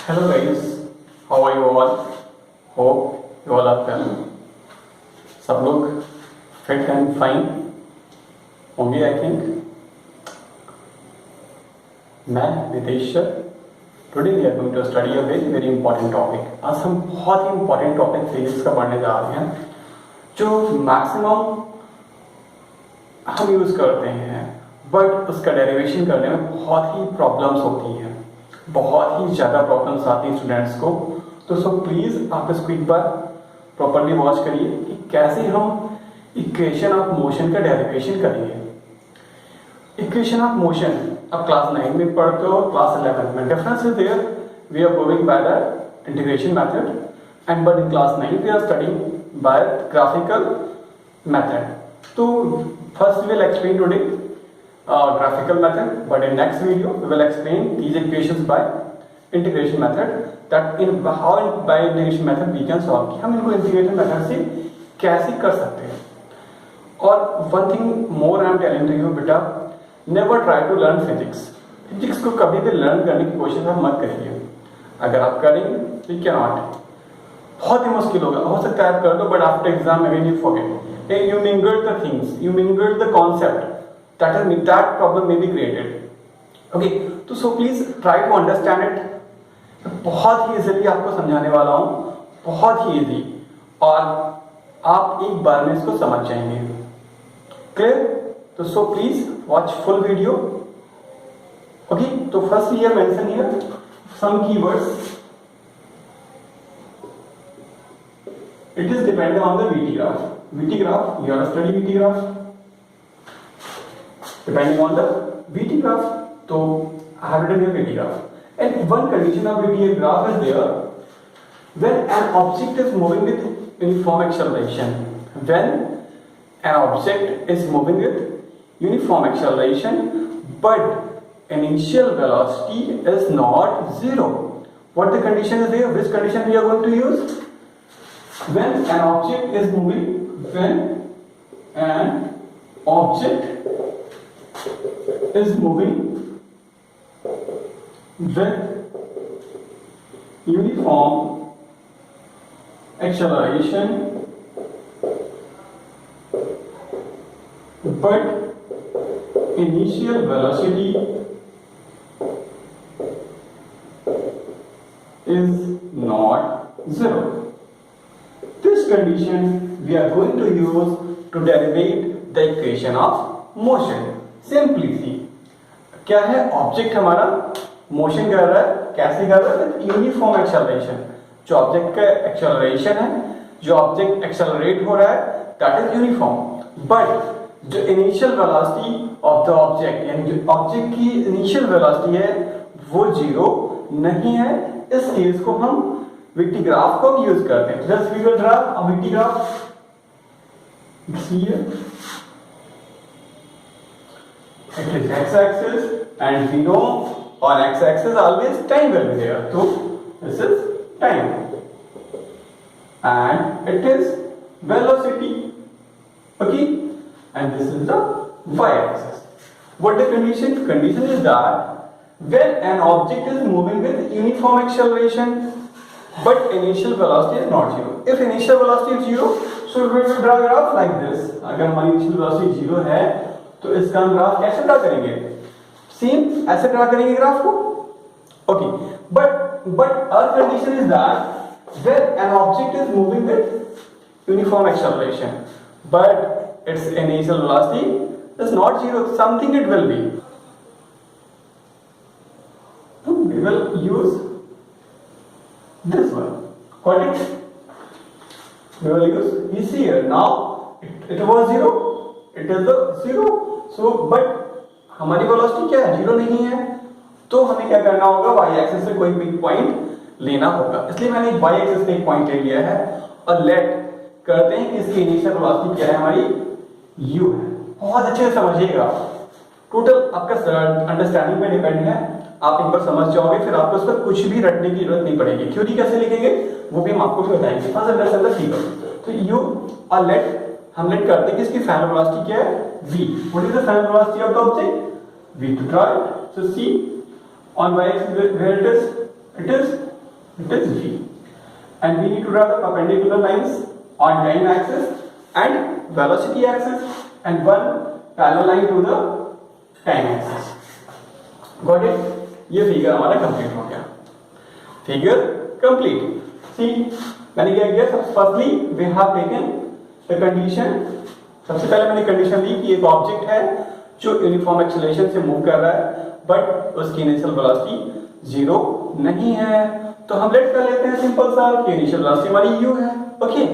Hello guys, how are you all? Hope you all are well. सब लोग fit and fine होंगे I think. मैं Nitesh. Today we are going to study a very very important topic. आज हम बहुत ही important topic physics का पढ़ने जा रहे हैं जो मैक्सिमम हम यूज करते हैं, बट उसका डेरिवेशन करने में बहुत ही प्रॉब्लम्स होती हैं, बहुत ही ज़्यादा प्रॉब्लम्स आती हैं स्टूडेंट्स को. तो सो प्लीज़ आप इसको एक बार प्रॉपरली वॉच करिए कि कैसे हम इक्वेशन ऑफ मोशन का डेरिवेशन करेंगे. इक्वेशन ऑफ मोशन आप क्लास 9 में पढ़ते हो, क्लास 11 में. Difference is there, we are proving by the integration method and but in class 9 we are studying by graphical method. तो first we will explain today graphical method, but in next video we will explain these equations by integration method, that in how by integration method we can solve कि हम इनको integration method से कैसे कर सकते हैं. और one thing more I am telling to you बेटा, never try to learn physics. Physics को कभी भी लर्न करने की कोशिश आप मत करिए. अगर आप करेंगे तो you cannot, बहुत ही मुश्किल होगा. हो सकता है आप कर दो, but after exam again you forget. You mingle the things, you mingle the concept. That problem may be created. Okay, तो so please try to understand it. बहुत ही इजीली आपको समझाने वाला हूँ, बहुत ही इजी, और आप एक बार में इसको समझ जाएंगे. क्लियर? तो so please watch full video. Okay, तो फर्स्ट ये mention here some keywords. It is dependent on the VT graph. VT graph, you have to study VT graph. Depending on the VT graph, so I have written here VT graph. And one condition of VT graph is there when an object is moving with uniform acceleration. When an object is moving with uniform acceleration, but initial velocity is not zero. What the condition is there? Which condition we are going to use? When an object is moving, when an object is moving with uniform acceleration, but initial velocity is not zero. This condition we are going to use to derivate the equation of motion. Simply see, क्या है, object हमारा motion कर रहा है. कैसे कर रहा है? Uniform acceleration. जो ऑब्जेक्ट का एक्सेलरेशन है, जो ऑब्जेक्ट एक्सेलरेट हो रहा है, दैट इज यूनिफॉर्म. बट जो initial velocity of the object, यानी जो ऑब्जेक्ट की इनिशियल वेलोसिटी है वो जीरो नहीं है. इस केस को हम VT ग्राफ को भी यूज करते हैं. Just we will draw a VT graph. Here it is x-axis and we know on x-axis always time will be there. So this is time and it is velocity. Okay, and this is the y-axis. What the condition? Condition is that when an object is moving with uniform acceleration but initial velocity is not zero. If initial velocity is zero, so we will draw graph like this. अगर हमारी initial velocity zero है तो इसका हम graph कैसे draw करेंगे? Same ऐसे draw करेंगे ग्राफ को. Okay, but our condition is that when an object is moving with uniform acceleration but its initial velocity is not zero, something it will be. So we will use this one. Got it? We will use VC here. Now it was zero, it is the zero. So but हमारी velocity क्या है? Zero नहीं है. तो हमें क्या करना होगा? वाई एक्सिस से कोई भी पॉइंट लेना होगा. इसलिए मैंने वाई एक्सिस पे एक पॉइंट ले लिया है और लेट करते हैं कि इसकी इनिशियल वेलोसिटी क्या है? हमारी u है. बहुत अच्छे से समझिएगा. टोटल आपका अंडरस्टैंडिंग पे डिपेंड है. आप एक बार समझ जाओगे फिर आपको इस पर कुछ भी रटने की जरूरत नहीं पड़ेगी. थ्योरी कैसे लिखेंगे वो भी हम आपको भी बताएंगे. फर्स्ट अंडरस्टैंड ठीक है. तो u और लेट हम लेट करते हैं कि इसकी फाइनल वेलोसिटी क्या है? v. What is the final velocity of the object? v to draw it. So see on y axis where it is is v, and we need to draw the perpendicular lines on time axis and velocity axis and one parallel line to the time axis. Got it? ये figure हमारा complete हो गया. Figure complete. See मैंने क्या किया? Firstly we have taken the condition. सबसे पहले मैंने कंडीशन ली कि एक ऑब्जेक्ट है जो यूनिफॉर्म एक्सेलरेशन से मूव कर रहा है बट उसकी इनिशियल वेलोसिटी जीरो नहीं है. तो हम लेट कर लेते हैं सिंपल सा कि इनिशियल वेलोसिटी हमारी u है. ओके,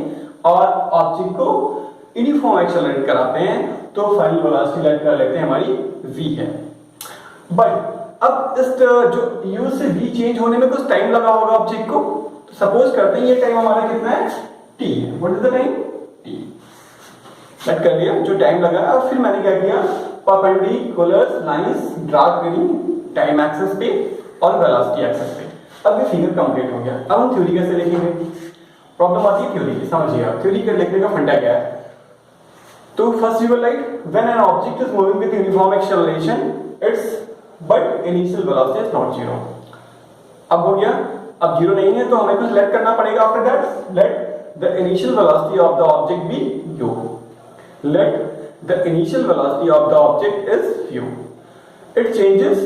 और ऑब्जेक्ट को यूनिफॉर्म एक्सेलरेट कराते हैं तो फाइनल वेलोसिटी लेट कर लेते हैं हमारी v है. बट अब इस जो u से v चेंज होने में कुछ टाइम लगा होगा ऑब्जेक्ट को. तो सपोज करते हैं ये टाइम हमारा कितना है? t है. What is the time? t. Set कर लिया जो टाइम लगा. और फिर मैंने क्या किया? परपेंडिकुलर लाइंस ड्रा करी टाइम एक्सिस पे और वेलोसिटी एक्सिस पे. अब ये फिगर कंप्लीट हो गया. अब हम थ्योरी कैसे लिखेंगे? प्रॉब्लम आती है थ्योरी की. समझिए थ्योरी के लिखने का फंडा क्या है. तो first you will write when an object is moving with uniform acceleration it's but initial velocity is not zero. अब हो गया. अब जीरो नहीं है तो हमें कुछ लेट करना पड़ेगा. After that let the initial velocity of the object be u. Let the initial velocity of the object is u. It changes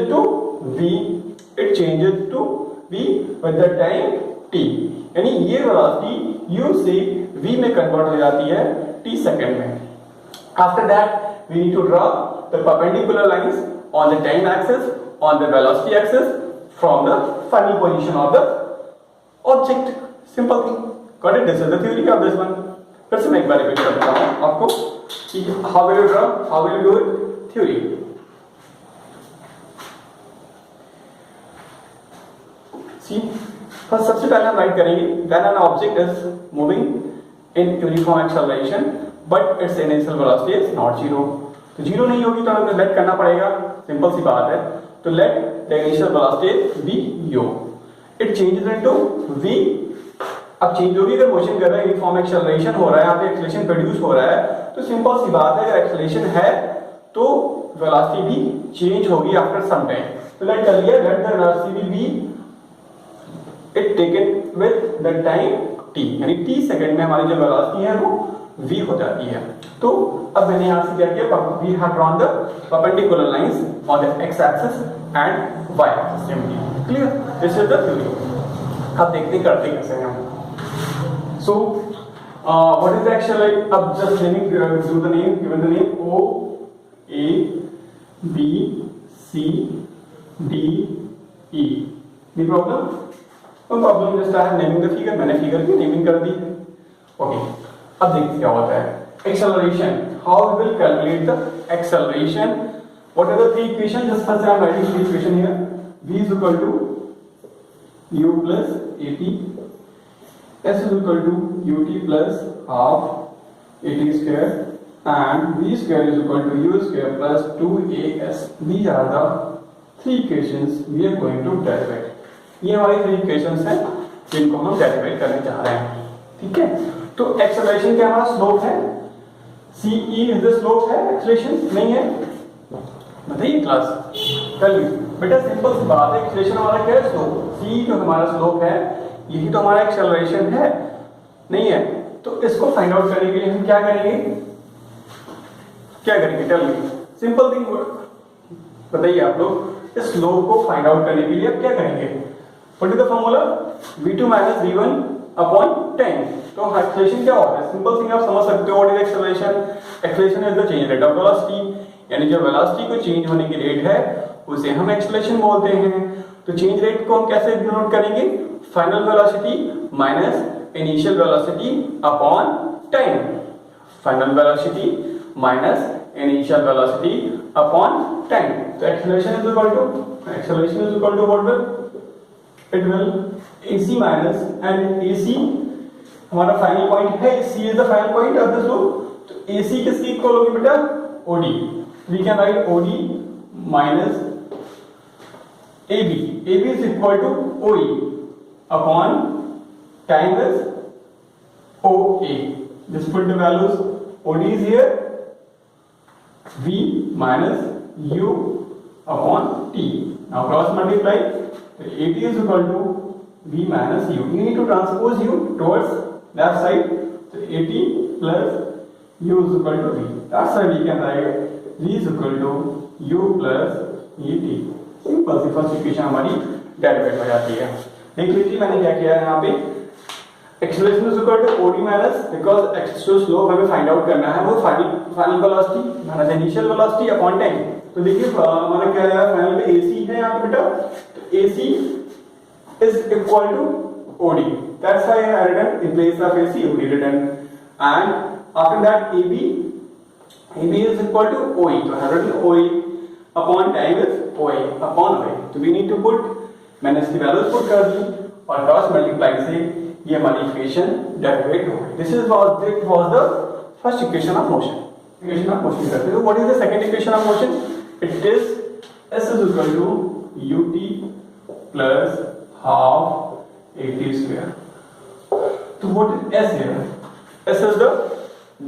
to v. It changes to v with the time t. यानी ये velocity u से v में convert हो जाती है t second में. After that we need to draw the perpendicular lines on the time axis, on the velocity axis from the final position of the object. Simple thing. Got it? This is the theory of this one. फिर से मैं एक बार repeat कर देता हूं आपको कि how will you draw, how will you do it. Theory. See first सबसे पहले हम राइट करेंगे when an object is moving in uniform acceleration but its initial velocity is not zero. तो जीरो नहीं होगी तो हमें लेट करना पड़ेगा. सिंपल सी बात है. तो let the initial velocity be u. It changes into v. अब चेंज होगी. अगर मोशन कर रहा है यूनिफॉर्म एक्सेलरेशन हो रहा है, यहाँ पे एक्सेलरेशन प्रोड्यूस हो रहा है तो सिंपल सी बात है अगर एक्सेलरेशन है तो वेलोसिटी भी चेंज होगी आफ्टर सम टाइम. तो लेट कर लिया let the velocity B it taken with the time t. यानी t सेकंड में हमारी जो वेलोसिटी है वो v हो जाती है. तो अब मैंने यहां से क्या किया? We have drawn the perpendicular lines on the x axis and y axis. Simply clear. This is the theory. अब देखते करते कैसे हैं हम. So, what is the actual? Ab just naming, do the name, given the name O, A, B, C, D, E. Any problem? No problem. Just I have naming the figure. मैंने figure की naming कर दी. Okay. अब देखते क्या होता है. Acceleration. How we will calculate the acceleration? What are the three equations? Just first I am writing three equation here. V is equal to U plus AP. S is equal to ut plus half at square and v square is equal to u square plus 2as. These are the three equations we are going to derivate. ये हमारी three equations हैं जिनको हम derivate करने जा रहे हैं. ठीक है. तो acceleration क्या हमारा slope है? ce is the slope है. acceleration नहीं है. बताइए क्लास. चलिए बेटा सिंपल सी बात है. acceleration हमारा क्या है? slope. c जो हमारा slope है यही तो हमारा एक्सेलरेशन है. नहीं है तो इसको फाइंड आउट करने के लिए हम क्या करेंगे? Tell me. सिंपल थिंग बताइए आप लोग. इस स्लोप को फाइंड आउट करने के लिए आप क्या करेंगे? What is the formula? v2 v1 upon 10. तो एक्सेलरेशन क्या होता है? सिंपल थिंग आप समझ सकते हो. What is acceleration? Acceleration is the change rate of velocity. यानी जो वेलोसिटी को चेंज होने की रेट है उसे हम एक्सेलरेशन बोलते हैं. तो चेंज रेट को हम कैसे डिनोट करेंगे? Final velocity minus initial velocity upon time. Final velocity minus initial velocity upon time. तो acceleration is equal to what will it will ac minus and ac हमारा फाइनल पॉइंट है. c is the final point of the slope. तो ac किसके equal होगी बेटा? od. We can write od minus ab. ab is equal to oe upon time is oa. Just put the values. od is here. v minus u upon t. Now cross multiply. तो AT is equal to V minus U. You need to transpose U towards left side. So AT plus U is equal to V. That's why we can write V is equal to U plus ET. Simple सी first equation हमारी derivate हो जाती है। देख लीजिए मैंने क्या किया है यहाँ पे, acceleration is equal to OD minus, because acceleration slope हमें फाइंड आउट करना है, वो final velocity minus initial velocity upon time. तो देखिए हमारा क्या है फाइनल पे AC है यहाँ पे बेटा, तो AC is equal to OD. That's why I have written in place of AC OD written, and after that AB is equal to OE. So I have written OE upon time is OA upon OA. So we need to put, मैंने इसकी values put कर दी और cross multiply से ये हमारी equation derivative हो गई। This was the first equation of motion. Equation of motion करते हैं। What is the second equation of motion? It is S is equal to UT plus half AT square. So what is S here? S is the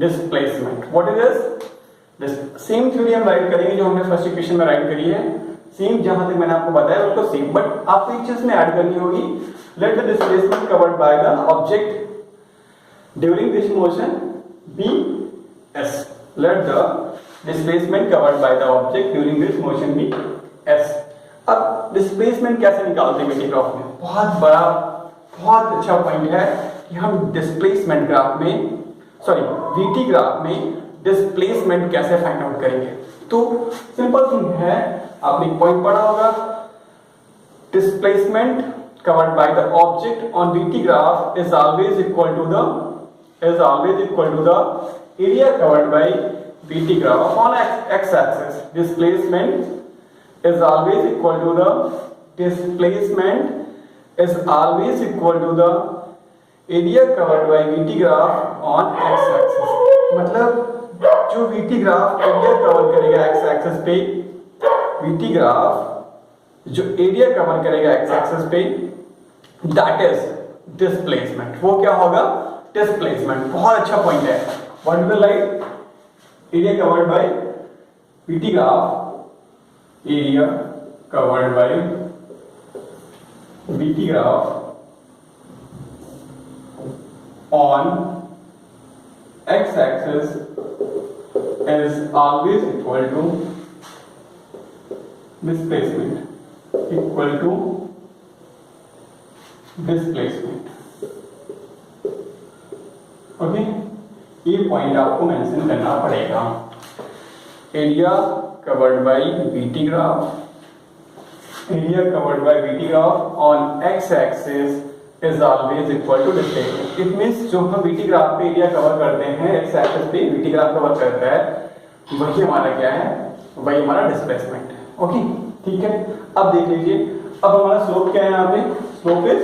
displacement. What is S? Same theory हम write करेंगे जो हमने first equation में right करी है, same जहां तक मैंने आपको बताया बिल्कुल सेम, बट आपको एक चीज में ऐड करनी होगी, let the displacement covered by the object during this motion be s. Let the displacement covered by the object during this motion be s. अब डिस्प्लेसमेंट कैसे निकालते हैं वीटी ग्राफ में? बहुत अच्छा पॉइंट है कि हम डिस्प्लेसमेंट ग्राफ में वीटी ग्राफ में डिस्प्लेसमेंट कैसे फाइंड आउट करेंगे। तो सिंपल थिंग है, आपने पॉइंट पढ़ा होगा, displacement covered by the object on VT graph is always equal to the area covered by VT graph on x axis. Displacement is always equal to the area covered by VT graph on x axis। मतलब जो VT graph area cover करेगा x axis पे, VT graph जो area cover करेगा x axis पे, that is displacement. वो क्या होगा? डिस्प्लेसमेंट। बहुत अच्छा पॉइंट है। What is the like area covered bye VT graph, area covered by VT graph on x axis is always equal to displacement, okay, ये point आपको mention करना पड़ेगा। Area covered by VT graph on x-axis is always equal to displacement. It means जो हम VT graph पे area cover करते हैं, x-axis पे VT ग्राफ कवर करता है, वही हमारा क्या है? वही हमारा डिस्प्लेसमेंट है। ओके, ठीक है। अब देख लीजिए, अब हमारा स्लोप क्या है यहाँ पे? Slope is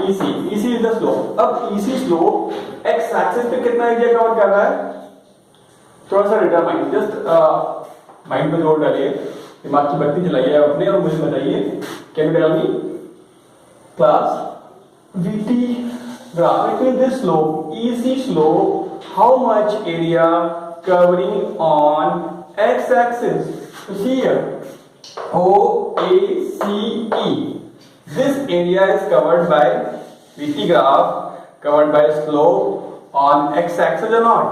EC is the slope. अब EC स्लोप x-axis पे कितना एरिया कवर कर रहा है? थोड़ा सा डिटरमाइन, जस्ट माइंड पे जोर डालिए, दिमाग की बत्ती जलाइए अपने और मुझे बताइए, can you tell me class VT graph between this slope EC slope, how much area covering on x axis? You see here OACE, this area is covered by VT graph covered by slope on x axis or not?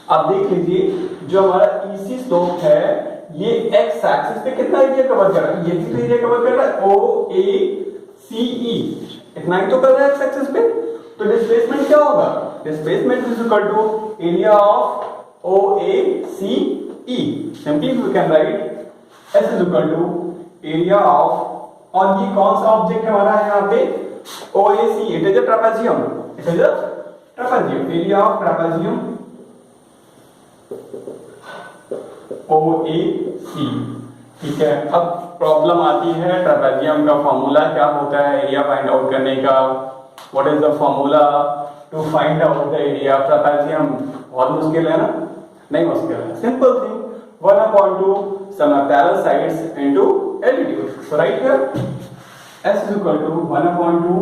अब देख लीजिए, जो हमारा EC slope है ये x axis पे कितना area cover कर रहा है? ये कितना एरिया कवर कर रहा है? OACE, इतना ही तो कर रहा है x एक्सिस पे। तो डिस्प्लेसमेंट क्या होगा? Displacement is equal to area of OACE। Simply we can write S is equal to area of, और ये कौन सा ऑब्जेक्ट हमारा है यहाँ पे? OAC, it is a trapezium, area of trapezium OAC। ठीक है। अब प्रॉब्लम आती है, ट्रापेजियम का फॉर्मूला क्या होता है एरिया फाइंड आउट करने का? What is the formula to find out the area of trapezium? बहुत मुश्किल है ना? नहीं मुश्किल है, simple thing, 1/2 sum of parallel sides into altitude। So right here S is equal to 1/2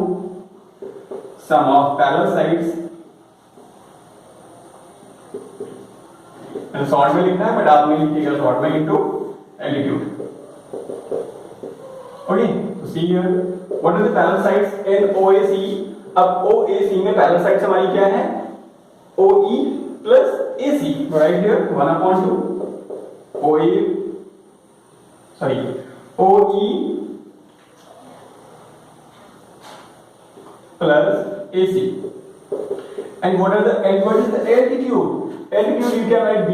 sum of parallel sides, short में लिखना है बट आपने लिखिएगा शॉर्ट में, इनटू एल्टीट्यूड। ओके तो see here what are the parallel sides in OAC। अब OAC में parallel sides हमारी क्या है, OE plus AC, right here 1/2 OE plus AC. And what is the altitude? Altitude you can write B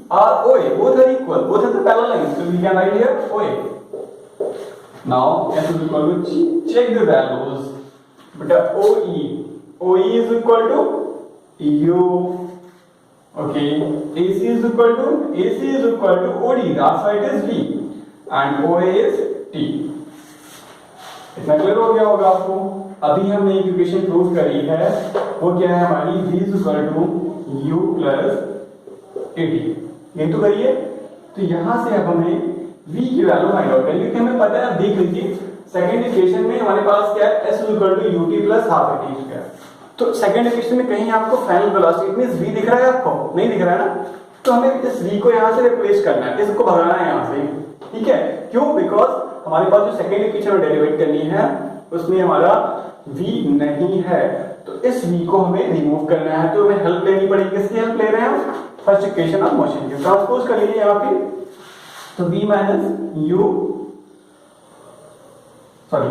or OA. Both are equal. Both are the parallel lines. So we can write here OA. Now S is equal to check the values. But OE is equal to U. Okay. AC is equal to OD. That's why it is V. And OA is T. इतना clear हो गया होगा आपको। अभी हमने एक equation prove करी है, वो क्या है हमारी v equal to u plus 80, यही तो करिए। तो यहां से अब हमें v की वैल्यू फाइंड आउट करनी है, क्योंकि हमें पता है, आप देख लीजिए सेकंड इक्वेशन में हमारे पास क्या है, s equal to ut plus half at square. तो सेकंड इक्वेशन में कहीं आपको फाइनल वेलोसिटी मींस v दिख रहा है, आपको नहीं दिख रहा है ना, तो हमें इस v को यहां से रिप्लेस करना है, इसको भगाना है यहां से, ठीक है। क्यों? बिकॉज हमारे पास जो सेकंड इक्वेशन में डेरिवेट करनी है उसमें हमारा v नहीं है, तो इस v को हमें रिमूव करना है, तो हमें हेल्प लेनी पड़ेगी। किसकी हेल्प ले रहे हैं हम? फर्स्ट इक्वेशन ऑफ मोशन की। ट्रांसपोज कर लीजिए यहाँ पे, तो v माइनस u, सॉरी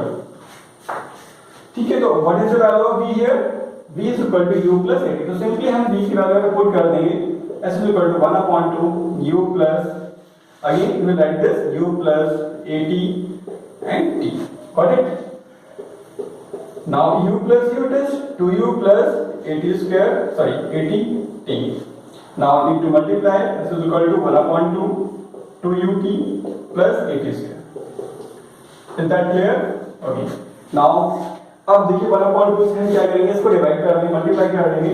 ठीक है। तो what is the value of v here? v is equal to u plus 80। तो सिंपली हम v की वैल्यू को पुट कर देंगे, s is equal to 1/2 u plus, again we will write this u plus 80 and t. Got it? Now u plus u is 2u plus 80 square, sorry 80 t. Now need to multiply, this is equal to 1/2 2ut plus 80 square. Is that clear? Okay. Now अब देखिए 1/2 से हम क्या करेंगे, इसको divide कर देंगे, multiply कर देंगे।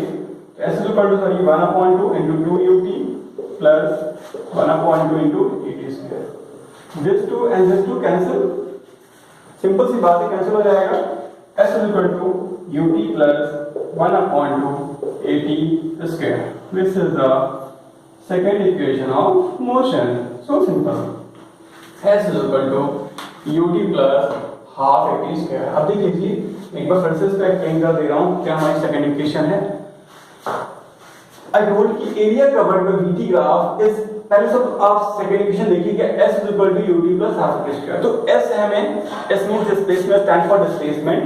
s is equal to sorry 1/2 into 2ut plus 1/2 into 80 square. This 2 and this 2 cancel, simple सी बात है, कैंसिल हो जाएगा। s is equal to ut plus 1/2 80 square. This is the second equation of motion. So simple. s is equal to ut plus half 80 square. अब देख लीजिए, एक बार फिर से इसको एक्सप्लेन कर दे रहा हूँ, क्या हमारी सेकंड इक्वेशन है। आई टोल्ड कि area covered bye BT graph is, पहले सब आप सेकंड इक्वेशन देखिए कि s is equal to ut plus half at square। तो s हमें, s means displacement, stand for displacement।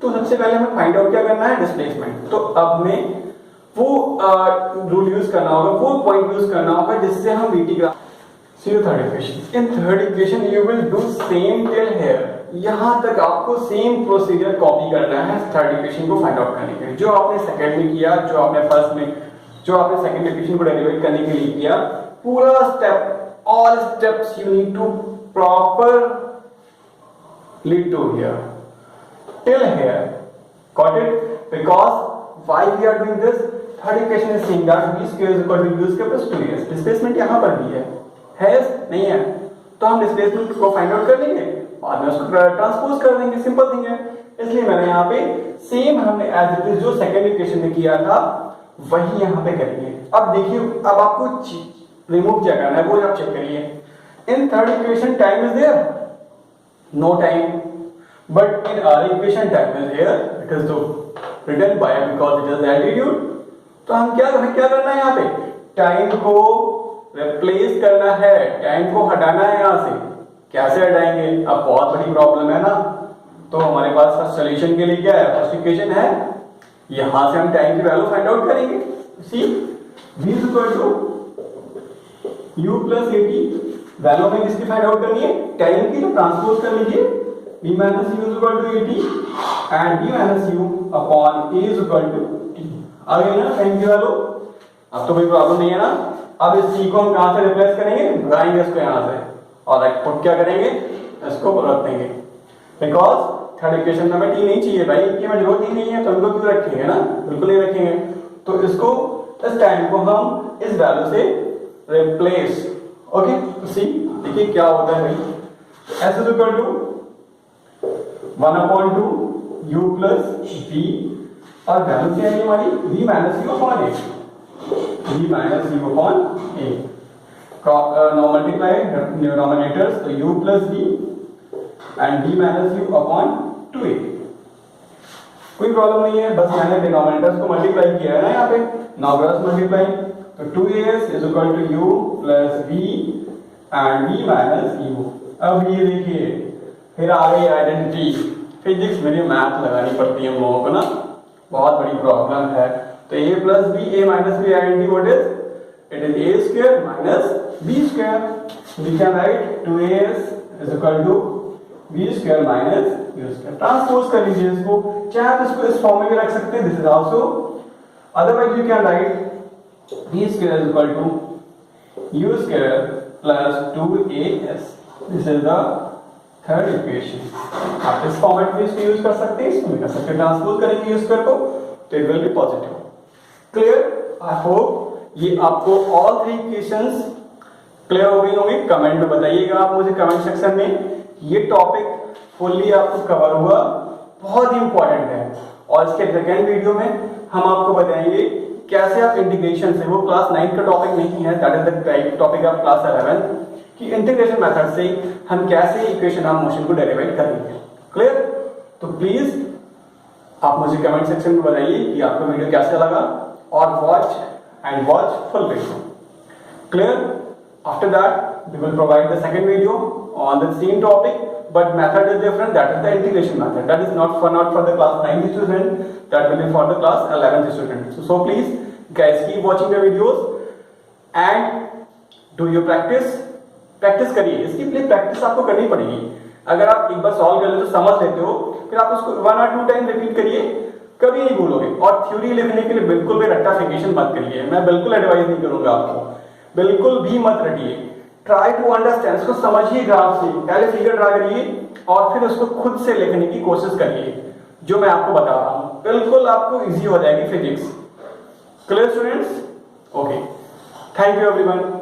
तो सबसे पहले हमें फाइंड आउट क्या करना है, डिस्प्लेसमेंट। तो अब में वो रूल यूज करना होगा, वो पॉइंट यूज करना होगा जिससे हम BT graph. See the third equation. In third equation you will do same till here, यहां तक आपको सेम प्रोसीजर कॉपी करना है थर्ड इक्वेशन को फाइंड आउट करने के लिए, जो आपने सेकंड में किया, जो आपने फर्स्ट में, जो आपने सेकंड इक्वेशन को डेरिवेट करने के लिए किया, पूरा step, all steps you need to proper lead to here till here. Got it? Because why we are doing this? Third equation is saying that v square is equal to u square plus 2s. Displacement यहाँ पर भी है नहीं है, तो हम displacement को find out कर लेंगे, बाद में उसको ट्रांसपोज कर देंगे, सिंपल थिंग है। इसलिए मैंने यहाँ पे सेम हमने एज इट इज जो सेकंड इक्वेशन में किया था वही यहाँ पे करेंगे। अब देखिए, अब आपको रिमूव क्या करना है वो आप चेक करिए। In third equation time is there, no time, but in our equation time is here, it is written by because it is altitude। तो हम हमें क्या करना है, यहाँ पे टाइम को रिप्लेस करना है, टाइम को हटाना है यहाँ से। कैसे हटाएंगे? अब बहुत बड़ी प्रॉब्लम है ना, तो हमारे पास फर्स्ट सोल्यूशन के लिए क्या है, फर्स्ट इक्वेशन है, यहां से हम टाइम की वैल्यू फाइंड आउट करेंगे। सी v is equal to u plus 80, value हमें किसकी फाइंड आउट करनी है, टाइम की, तो ट्रांसपोज कर लीजिए, v minus u is equal to 80 and v minus u upon a is equal to t। आ गई ना टाइम की वैल्यू? अब तो कोई प्रॉब्लम नहीं है ना। अब इस c को हम कहां से रिप्लेस करेंगे, भगाएंगे इसको यहां से, और पुट क्या करेंगे, इसको रख देंगे, बिकॉज थर्ड इक्वेशन में हमें t नहीं चाहिए भाई, कि हमें जरूरत ही नहीं है, तो इनको क्यों रखेंगे ना, बिल्कुल नहीं रखेंगे। तो इसको, इस टाइम को हम इस वैल्यू से रिप्लेस, ओके। तो सी देखिए क्या होता है भाई, s is equal to 1/2 u plus v, और वैल्यू क्या है हमारी, v minus u upon a, v minus u upon a। now multiply denominators, तो u plus v and b minus you upon 2a। कोई प्रॉब्लम नहीं है, बस मैंने डिनोमिनेटर्स को मल्टीप्लाई किया है ना यहाँ पे, नाउ क्रॉस मल्टीप्लाई, तो 2as is equal to u plus b and b minus u। अब ये देखिए फिर आ गई आइडेंटिटी, फिजिक्स में मैथ लगानी पड़ती है हम लोगों को ना, बहुत बड़ी प्रॉब्लम है। तो a plus b, a minus b identity what is, it is a square minus b square. We can write 2as is equal to b square minus u square. Transpose कर लीजिए इसको, चाहे आप इसको इस फॉर्म में भी रख सकते हैं, this is also, otherwise you can write b square is equal to u square plus 2as। This is the third equation. आप इस फॉर्मेट में इसको यूज कर सकते हैं, इसको भी कर सकते हैं, ट्रांसपोज करेंगे u स्क्वायर को तो it will be positive. Clear? I hope ये आपको ऑल थ्री इक्वेशंस क्लियर हो गई होंगी। कमेंट में बताइएगा आप मुझे कमेंट सेक्शन में, ये टॉपिक फुल्ली आपको कवर हुआ, बहुत ही इंपॉर्टेंट है। और इसके सेकेंड वीडियो में हम आपको बताएंगे कैसे आप इंटीग्रेशन से, वो क्लास 9 का टॉपिक नहीं है, that is the topic of class 11 कि इंटीग्रेशन मेथड से हम कैसे इक्वेशन ऑफ मोशन को डेरिवेट करेंगे। क्लियर? तो प्लीज आप मुझे कमेंट सेक्शन में बताइए कि आपको वीडियो कैसा लगा, और watch full video. Clear? After that, we will provide the second video on the same topic, but method is different. That is the integration method. That is not for the class 9th student. That will be for the class 11th student. So please, guys, keep watching the videos and do your practice. Practice करिए, इसकी लिए practice आपको करनी पड़ेगी। अगर आप एक बार solve कर लेते हो, समझ लेते हो, फिर आप उसको 1 or 2 टाइम रिपीट करिए, कभी नहीं भूलोगे। और थ्योरी लिखने के लिए बिल्कुल भी रट्टाफिकेशन मत करिए, मैं बिल्कुल एडवाइस नहीं करूंगा आपको, बिल्कुल भी मत रटिए। ट्राई टू अंडरस्टैंड, उसको समझिए ग्राफ से, पहले फिगर ड्रा करिए और फिर उसको खुद से लिखने की कोशिश करिए, जो मैं आपको बता रहा हूं, बिल्कुल आपको इजी हो जाएगी physics. Clear students? Okay, thank you everyone.